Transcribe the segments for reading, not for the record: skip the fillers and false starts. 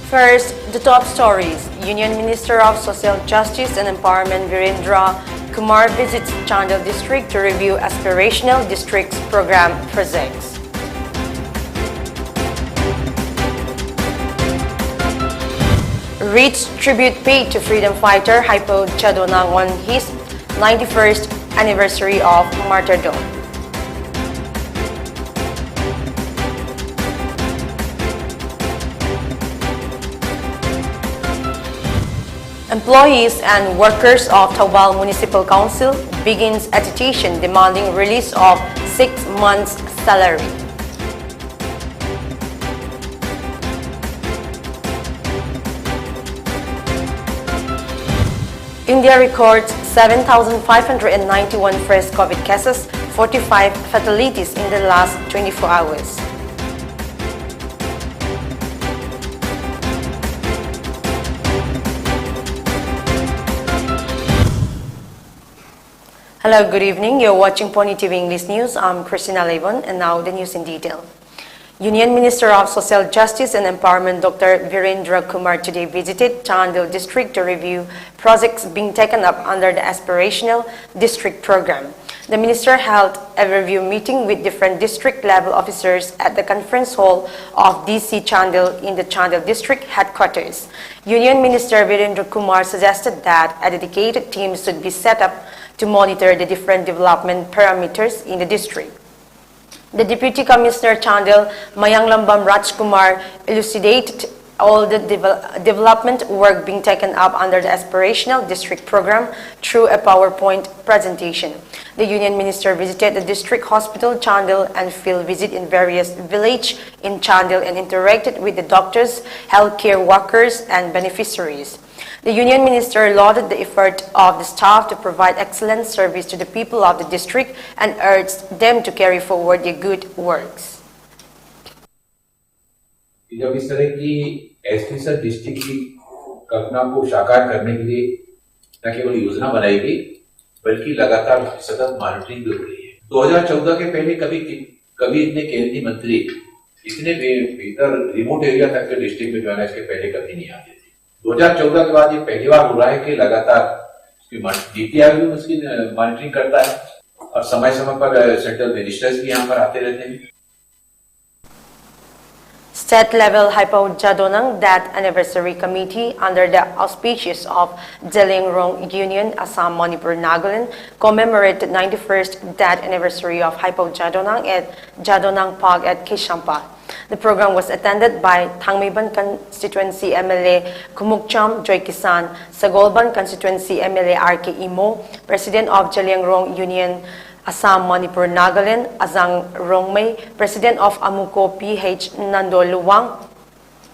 First, the top stories. Union Minister of Social Justice and Empowerment Virendra Kumar visits Chandel district to review aspirational districts program projects. Reads tribute paid to freedom fighter Hypo Chadonang on his 91st anniversary of martyrdom. Employees and workers of Taubal Municipal Council begins agitation demanding release of 6 months' salary. India records 7,591 fresh COVID cases, 45 fatalities in the last 24 hours. Hello, good evening. You're watching PONYTV English News. I'm CHRISTINA and now the news in detail. Union Minister of Social Justice and Empowerment Dr. Virendra Kumar today visited Chandel district to review projects being taken up under the aspirational district program. The minister held a review meeting with different district level officers at the conference hall of DC Chandel in the Chandel district headquarters. Union Minister Virendra Kumar suggested that a dedicated team should be set up to monitor the different development parameters in the district. The Deputy Commissioner Chandel, Mayanglambam Rajkumar, elucidated all the development work being taken up under the aspirational district program through a PowerPoint presentation. The Union Minister visited the district hospital Chandel and field visit in various villages in Chandel and interacted with the doctors, healthcare workers and beneficiaries. The Union Minister lauded the effort of the staff to provide excellent service to the people of the district and urged them to carry forward their good works. जब इस तरह की एसपीसर district की कल्पना को साकार करने के लिए न केवल योजना बनाई गई बल्कि लगातार सतत मॉनिटरिंग भी हो रही है। 2014 के पहले कभी इतने केंद्रीय मंत्री इतने भीतर रिमोट एरिया तक के डिस्ट्रिक्ट में जो है इसके पहले कभी नहीं आते थे। 2014 के बाद ये पहली बार हो रहा है कि लगातार नीति आयोग उसकी मॉनिटरिंग करता है और समय समय पर सेंट्रल मिनिस्टर्स भी यहाँ पर आते रहते हैं। State-level Hypo Jadonang Death Anniversary Committee under the auspices of Jelingrong Union, Assam, Manipur, Nagaland commemorated 91st death anniversary of Hypo Jadonang at Jadonang Park at Kishampa. The program was attended by Thangmiban Constituency MLA Kumukcham Joy Kisan, Sagolban Constituency MLA RK Imo, President of Jelingrong Union, Assam, Manipur, Nagaland, Azang Rongmei, President of Amuko PH Nando Luwang,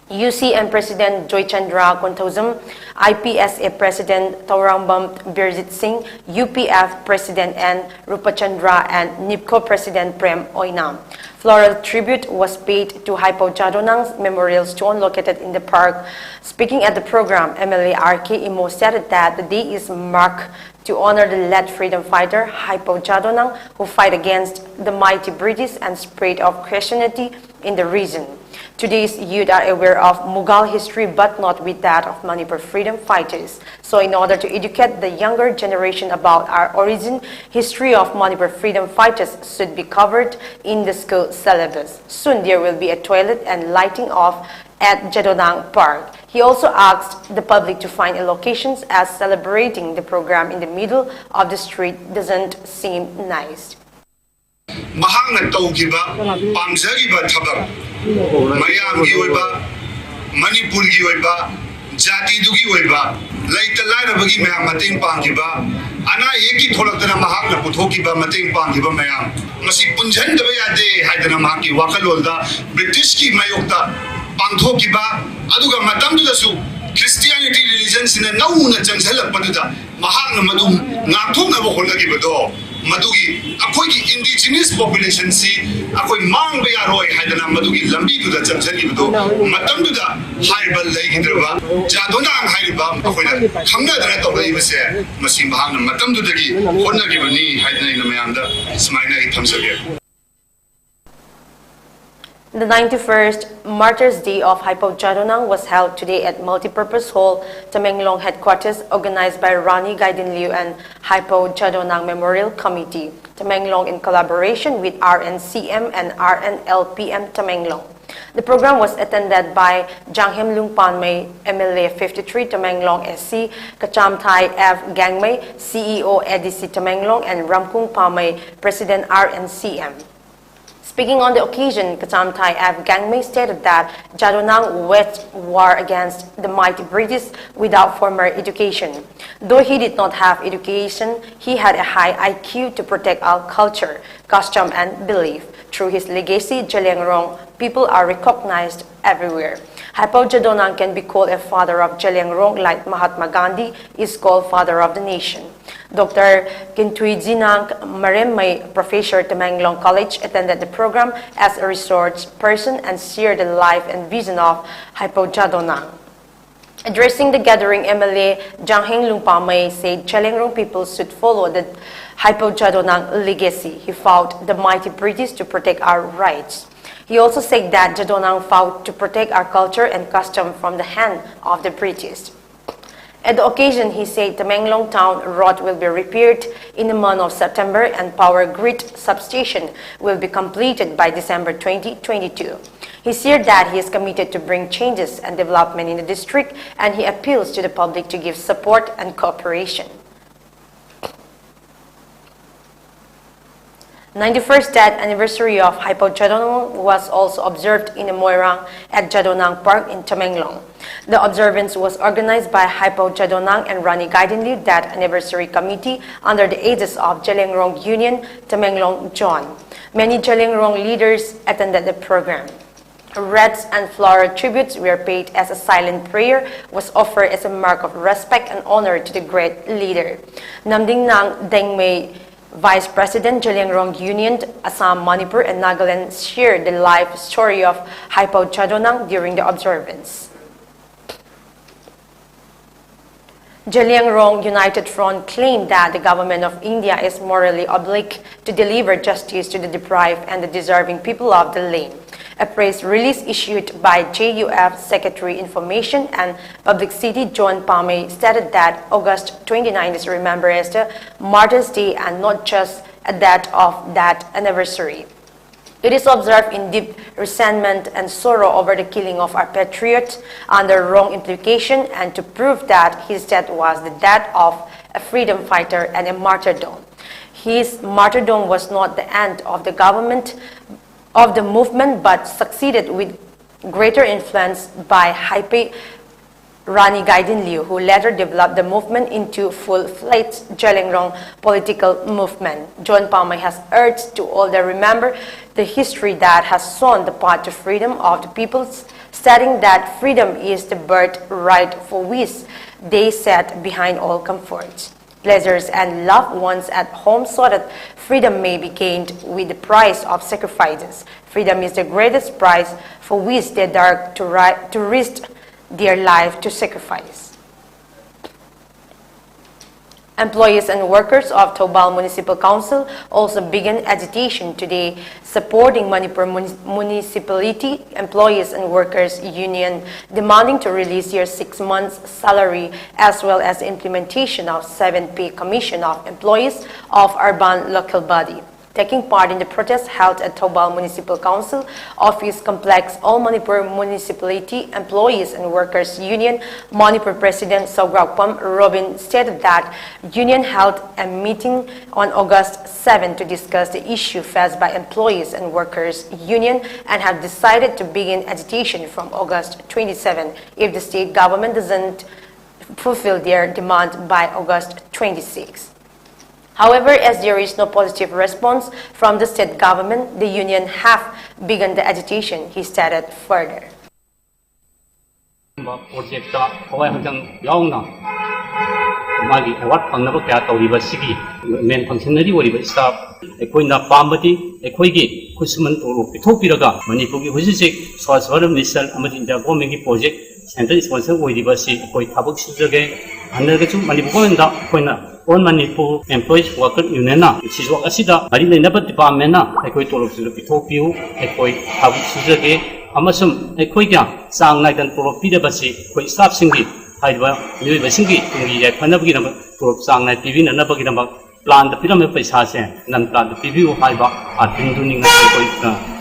UCM President Joy Chandra Kontozum, IPSA President Taurambam Birzit Singh, UPF President N. Rupachandra, and NIPCO President Prem Oinam. Floral tribute was paid to Hypo Jadonang's memorial stone located in the park. Speaking at the program, MLA RK Imo said that the day is marked to honor the late freedom fighter Hypo Jadonang, who fought against the mighty British and spread of Christianity in the region. Today's youth are aware of Mughal history but not with that of Manipur freedom fighters. So in order to educate the younger generation about our origin, history of Manipur freedom fighters should be covered in the school syllabus. Soon there will be a toilet and lighting off at Jadonang Park. He also asked the public to find a location as celebrating the program in the middle of the street doesn't seem nice. Mahangna tawgiba pamjariba thabak mayamgi oiba manipurgi oiba jatidugi oiba laita lairabagi mayam mateng panggiba ana eki tholakdana mahangna puthokiba mateng panggiba mayam masi punjhandaba yade haidana mahaki wakalolda british ki mayokta pangthokiba aduga matamdudasu Christianity religion sina nauna changsalakpaduda mahangna madum ngakthoknaba honagibado Madugi, akogi indigenous population si, akoi mang bayaroi haidana madugi lambi tu da chamsani budo, matam tu da haibal lagi draba, jadonang haiba, akoi na khamna dana to lagi bese, masim bahang na matam tu dagi, honna gi bani haidana ina mayamda, smaina i thamsage. The 91st Martyrs' Day of Hypo Jadonang was held today at Multipurpose Hall, Tamenglong headquarters, organized by Rani Gaidin Liu and Hypo Jadonang Memorial Committee, Tamenglong, in collaboration with RNCM and RNLPM Tamenglong. The program was attended by Janghem Lungpanmay, MLA 53 Tamenglong SC, Kachamthai F. Gangmay, CEO EDC Tamenglong, and Ramkung Pamay, President RNCM. Speaking on the occasion, Kachamthai F. Gangmay stated that Jadonang waged war against the mighty British without formal education. Though he did not have education, he had a high IQ to protect our culture, custom, and belief. Through his legacy, Jalengrong people are recognized everywhere. Hypo Jadonang can be called a father of Jalengrong, like Mahatma Gandhi is called father of the nation. Dr. Kintuijinang Maremmay, professor at Tamenglong College, attended the program as a resource person and shared the life and vision of Hypo Jadonang. Addressing the gathering, MLA Jangheng Lungpamay said Jalengrong people should follow the Hypo Jadonang legacy. He fought the mighty British to protect our rights. He also said that Jadonang fought to protect our culture and custom from the hand of the British. At the occasion, he said Tamenglong Town Road will be repaired in the month of September and power grid substation will be completed by December 2022. He said that he is committed to bring changes and development in the district, and he appeals to the public to give support and cooperation. 91st death anniversary of Hypo Jadonang was also observed in the Moirang at Jadonang Park in Tamenglong. The observance was organized by Hypo Jadonang and Rani Gaidin Liu Death Anniversary Committee under the aegis of Jalengrong Union, Tamenglong John. Many Jalengrong leaders attended the program. Wreaths and floral tributes were paid as a silent prayer was offered as a mark of respect and honor to the great leader. Namdingnang Dengmay, Vice President, Jalengrong Union, Assam, Manipur, and Nagaland shared the life story of Hypo Jadonang during the observance. Jalengrong United Front claimed that the government of India is morally obliged to deliver justice to the deprived and the deserving people of the land. A press release issued by JUF Secretary Information and Publicity John Pamay stated that August 29 is remembered as the Martyrs' Day and not just a date of that anniversary. It is observed in deep resentment and sorrow over the killing of our patriot under wrong implication and to prove that his death was the death of a freedom fighter and a martyrdom. His martyrdom was not the end of the government of the movement but succeeded with greater influence by Hype Rani Gaidin Liu, who later developed the movement into full-fledged Jalengrong political movement. John Pamay has urged to all that remember the history that has shown the path to freedom of the peoples, stating that freedom is the birthright for which they sat behind all comforts, pleasures, and loved ones at home, so that freedom may be gained with the price of sacrifices. Freedom is the greatest prize for which they dare to risk their life to sacrifice. Employees and workers of Thoubal Municipal Council also began agitation today supporting Manipur Municipality Employees and Workers Union, demanding to release their 6 months' salary as well as the implementation of 7th Pay Commission of Employees of Urban Local Body. Taking part in the protest held at Thoubal Municipal Council Office Complex, All Manipur Municipality Employees and Workers Union Manipur President Sograpam Robin stated that union held a meeting on August 7 to discuss the issue faced by Employees and Workers Union and have decided to begin agitation from August 27 if the state government doesn't fulfill their demand by August 26. However, as there is no positive response from the state government, the union have begun the agitation, he stated further. on Manipur Employees Worker Union na CHRISTINA asida mari leinabat department na ekoi tolop sila pithok piu ekoi habu sujage amasum ekoi kya sang naidan tolop pidabasi ekoi staff singi haiba miyoi basingi tungi ya phanabgi na tolop sang nai pibi na nabagi na plan the pyramid paisa se nan plan the pibi o haiba atin duning na ekoi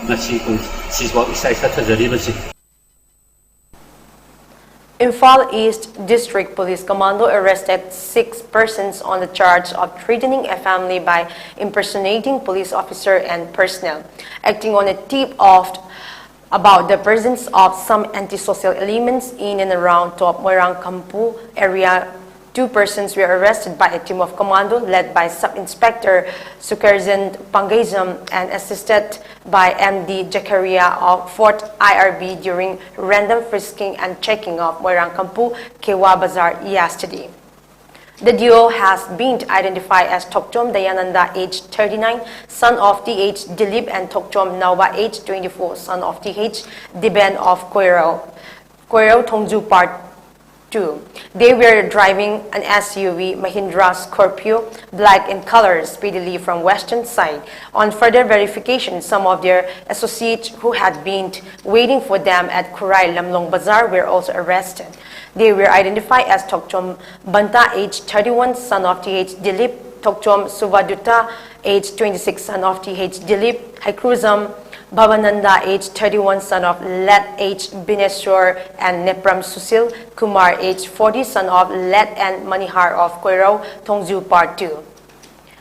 na si ko siswa isai sa thajari basi. Imphal East District Police Commando arrested 6 persons on the charge of threatening a family by impersonating police officer and personnel, acting on a tip-off about the presence of some antisocial elements in and around Top WANGKHEMCHA area. 2 persons were arrested by a team of commando led by Sub-Inspector Sukarzan and assisted by MD Jakaria of 4th IRB during random frisking and checking of WANGKHEMCHA Kewa Bazaar yesterday. The duo has been identified as Tokchom Dayananda, age 39, son of TH Dilip, and Tokchom Nauba, age 24, son of TH Diben of Koirao Tongju Part 2. They were driving an SUV Mahindra Scorpio, black in color, speedily from western side. On further verification, some of their associates who had been waiting for them at Kurai Lamlong Bazaar were also arrested. They were identified as Tokchom Banta, age 31, son of TH Dilip, Tokchom Suvaduta, age 26, son of TH Dilip, Haikruzam Bhavananda, age 31, son of Let H. Bineswar, and Nepram Susil Kumar, age 40, son of Let and Manihar of Koirao Tongju Part 2.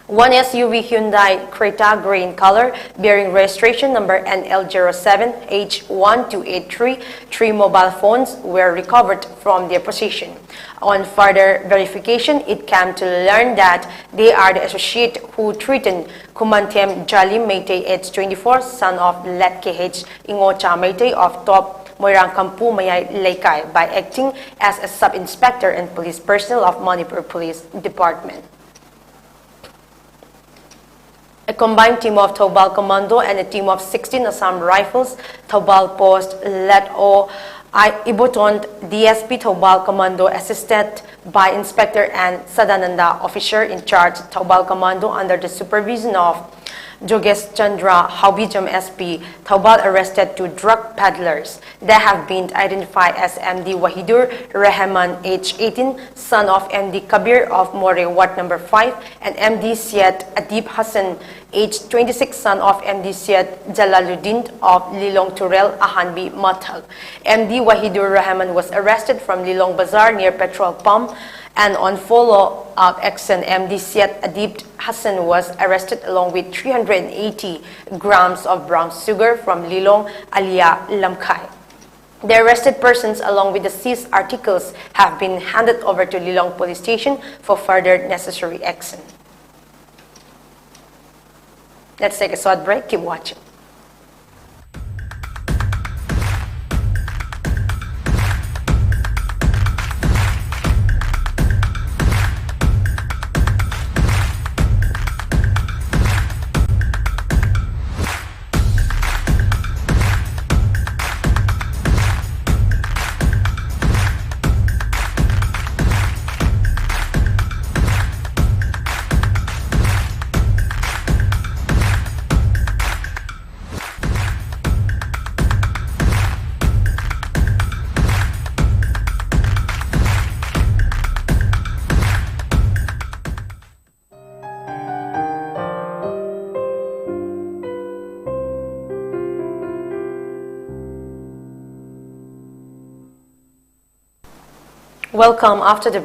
One SUV Hyundai Creta grey in color bearing registration number NL07 H1283, 3 mobile phones were recovered from their possession. On further verification, it came to learn that they are the associate who threatened Kumantem Jalim Meitei, age 24, son of Let KH Ingocha Meitei of Top WANGKHEMCHA Mayay Laikai by acting as a sub-inspector and police personnel of Manipur Police Department. A combined team of Taubal Commando and a team of 16 Assam Rifles, Taubal Post Let O Ibotond DSP Taubal Commando, assisted by Inspector and Sadananda, officer in charge Taubal Commando under the supervision of CHRISTINA Haubijam SP, Taubal arrested 2 drug peddlers. They have been identified as MD Wahidur Rahman, age 18, son of MD Kabir of More, Ward number 5, and MD Syed Adib Hassan, age 26, son of MD Syed Jalaluddin of Lilong Turel, Ahanbi, Mathal. MD Wahidur Rahman was arrested from Lilong Bazaar near petrol pump, and on follow-up action, MD Syed Adib Hassan was arrested along with 380 grams of brown sugar from Lilong Alia Lamkai. The arrested persons along with the seized articles have been handed over to Lilong Police Station for further necessary action. Let's take a short break. Keep watching. Welcome after the